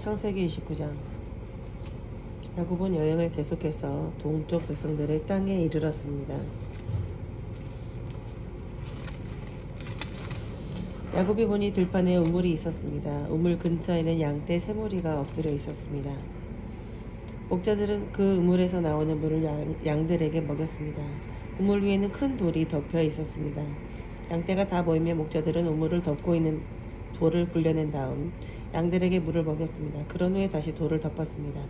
창세기 29장. 야곱은 여행을 계속해서 동쪽 백성들의 땅에 이르렀습니다. 야곱이 보니 들판에 우물이 있었습니다. 우물 근처에는 양떼 세 무리가 엎드려 있었습니다. 목자들은 그 우물에서 나오는 물을 양들에게 먹였습니다. 우물 위에는 큰 돌이 덮여 있었습니다. 양떼가 다 모이면 목자들은 우물을 덮고 있는 돌을 굴려낸 다음 양들에게 물을 먹였습니다. 그런 후에 다시 돌을 덮었습니다.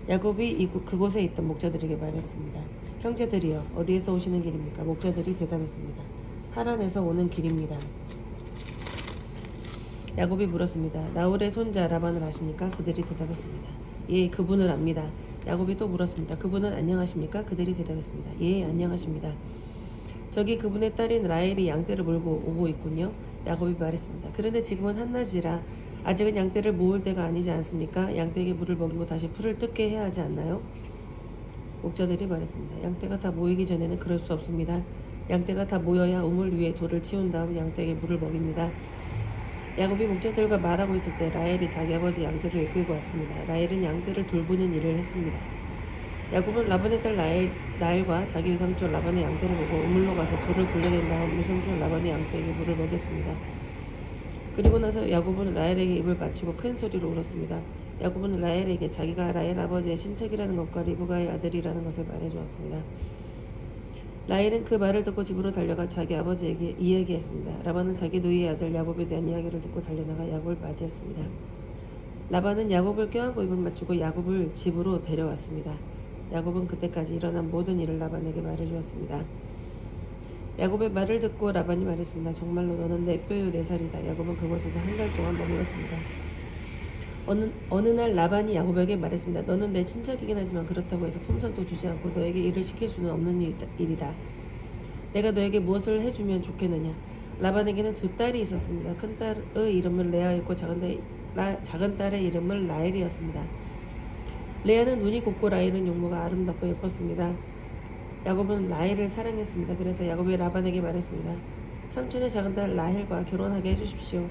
야곱이 그곳에 있던 목자들에게 말했습니다. 형제들이여, 어디에서 오시는 길입니까? 목자들이 대답했습니다. 하란에서 오는 길입니다. 야곱이 물었습니다. 나홀의 손자 라반을 아십니까? 그들이 대답했습니다. 예, 그분을 압니다. 야곱이 또 물었습니다. 그분은 안녕하십니까? 그들이 대답했습니다. 예, 안녕하십니다. 저기 그분의 딸인 라헬이 양떼를 몰고 오고 있군요. 야곱이 말했습니다. 그런데 지금은 한낮이라 아직은 양떼를 모을 때가 아니지 않습니까? 양떼에게 물을 먹이고 다시 풀을 뜯게 해야 하지 않나요? 목자들이 말했습니다. 양떼가 다 모이기 전에는 그럴 수 없습니다. 양떼가 다 모여야 우물 위에 돌을 치운 다음 양떼에게 물을 먹입니다. 야곱이 목자들과 말하고 있을 때 라헬이 자기 아버지 양떼를 이끌고 왔습니다. 라헬은 양떼를 돌보는 일을 했습니다. 야곱은 라반의 딸 라헬과 자기 유삼촌 라반의 양떼를 보고 우물로 가서 돌을 굴려낸 다음 유삼촌 라반의 양떼에게 물을 먹였습니다. 그리고 나서 야곱은 라헬에게 입을 맞추고 큰 소리로 울었습니다. 야곱은 라헬에게 자기가 라헬 아버지의 친척이라는 것과 리브가의 아들이라는 것을 말해주었습니다. 라헬은 그 말을 듣고 집으로 달려가 자기 아버지에게 이야기했습니다. 라반은 자기 누이의 아들 야곱에 대한 이야기를 듣고 달려나가 야곱을 맞이했습니다. 라반은 야곱을 껴안고 입을 맞추고 야곱을 집으로 데려왔습니다. 야곱은 그때까지 일어난 모든 일을 라반에게 말해주었습니다. 야곱의 말을 듣고 라반이 말했습니다. 정말로 너는 내 뼈요 내 살이다. 야곱은 그곳에서 한 달 동안 머물렀습니다. 어느 날 라반이 야곱에게 말했습니다. 너는 내 친척이긴 하지만 그렇다고 해서 품삯도 주지 않고 너에게 일을 시킬 수는 없는 일이다. 내가 너에게 무엇을 해주면 좋겠느냐. 라반에게는 두 딸이 있었습니다. 큰 딸의 이름은 레아였고 작은 딸의 이름은 라헬이었습니다. 레아는 눈이 곱고 라헬은 용모가 아름답고 예뻤습니다. 야곱은 라헬을 사랑했습니다. 그래서 야곱이 라반에게 말했습니다. 삼촌의 작은 딸 라헬과 결혼하게 해주십시오.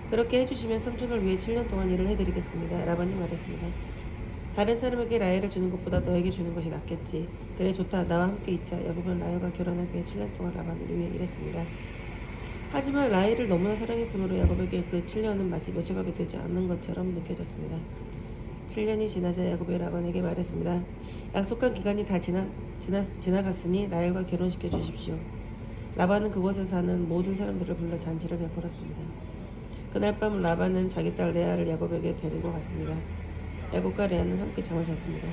그렇게 해주시면 삼촌을 위해 7년 동안 일을 해드리겠습니다. 라반이 말했습니다. 다른 사람에게 라헬을 주는 것보다 너에게 주는 것이 낫겠지. 그래, 좋다. 나와 함께 있자. 야곱은 라헬과 결혼하기 위해 7년 동안 라반을 위해 일했습니다. 하지만 라헬을 너무나 사랑했으므로 야곱에게 그 7년은 마치 며칠밖에 되지 않는 것처럼 느껴졌습니다. 7년이 지나자 야곱이 라반에게 말했습니다. 약속한 기간이 다 지나갔으니 라헬과 결혼시켜 주십시오. 라반은 그곳에 사는 모든 사람들을 불러 잔치를 베풀었습니다. 그날 밤 라반은 자기 딸 레아를 야곱에게 데리고 갔습니다. 야곱과 레아는 함께 잠을 잤습니다.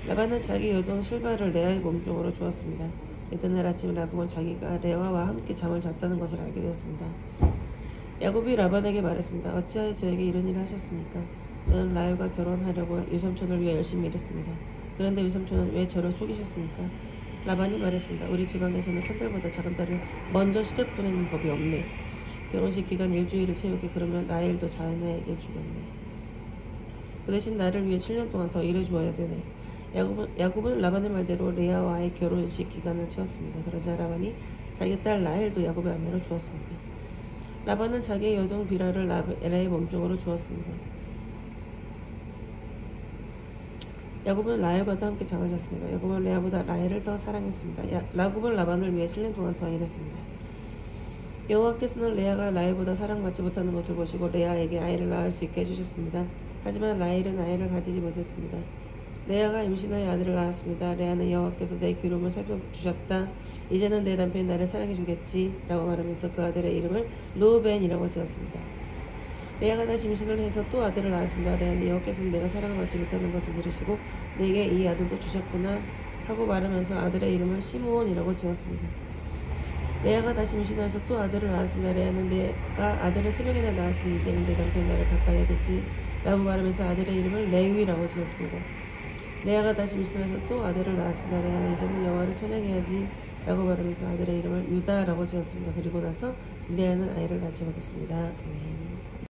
라반은 자기 여종 실바를 레아의 몸종으로 주었습니다. 이튿날 아침 야곱은 자기가 레아와 함께 잠을 잤다는 것을 알게 되었습니다. 야곱이 라반에게 말했습니다. 어찌하여 저에게 이런 일을 하셨습니까? 저는 라헬과 결혼하려고 유삼촌을 위해 열심히 일했습니다. 그런데 유삼촌은 왜 저를 속이셨습니까? 라반이 말했습니다. 우리 지방에서는 큰딸보다 작은 딸을 먼저 시집 보내는 법이 없네. 결혼식 기간 일주일을 채우게. 그러면 라헬도 자네에게 주겠네. 그 대신 나를 위해 7년 동안 더 일해주어야 되네. 야곱은 라반의 말대로 레아와의 결혼식 기간을 채웠습니다. 그러자 라반이 자기 딸 라헬도 야곱의 아내로 주었습니다. 라반은 자기의 여종 비라를 레아의 몸종으로 주었습니다. 야곱은 라헬과도 함께 잠을 잤습니다. 야곱은 레아보다 라헬을 더 사랑했습니다. 야곱은 라반을 위해 7년 동안 더 일했습니다. 여호와께서는 레아가 라헬보다 사랑받지 못하는 것을 보시고 레아에게 아이를 낳을 수 있게 해주셨습니다. 하지만 라헬은 아이를 가지지 못했습니다. 레아가 임신하여 아들을 낳았습니다. 레아는 여호와께서 내 기름을 살펴주셨다. 이제는 내 남편이 나를 사랑해주겠지 라고 말하면서 그 아들의 이름을 르우벤이라고 지었습니다. 레아가 다시 임신을 해서 또 아들을 낳았습니다. 레아는 여호와께서는 내가 사랑을 받지 못하는 것을 들으시고 내게 이 아들도 주셨구나 하고 말하면서 아들의 이름을 시므온이라고 지었습니다. 레아가 다시 임신해서 또 아들을 낳았습니다. 레아는 내가 아들을 3명이나 낳았으니 이제는 내 남편이 나를 가까이하겠지 라고 말하면서 아들의 이름을 레위라고 지었습니다. 레아가 다시 임신해서 또 아들을 낳았습니다. 레아는 이제는 여호와를 찬양해야지 라고 말하면서 아들의 이름을 유다라고 지었습니다. 그리고 나서 레아는 아이를 낳지 못했습니다. 아멘.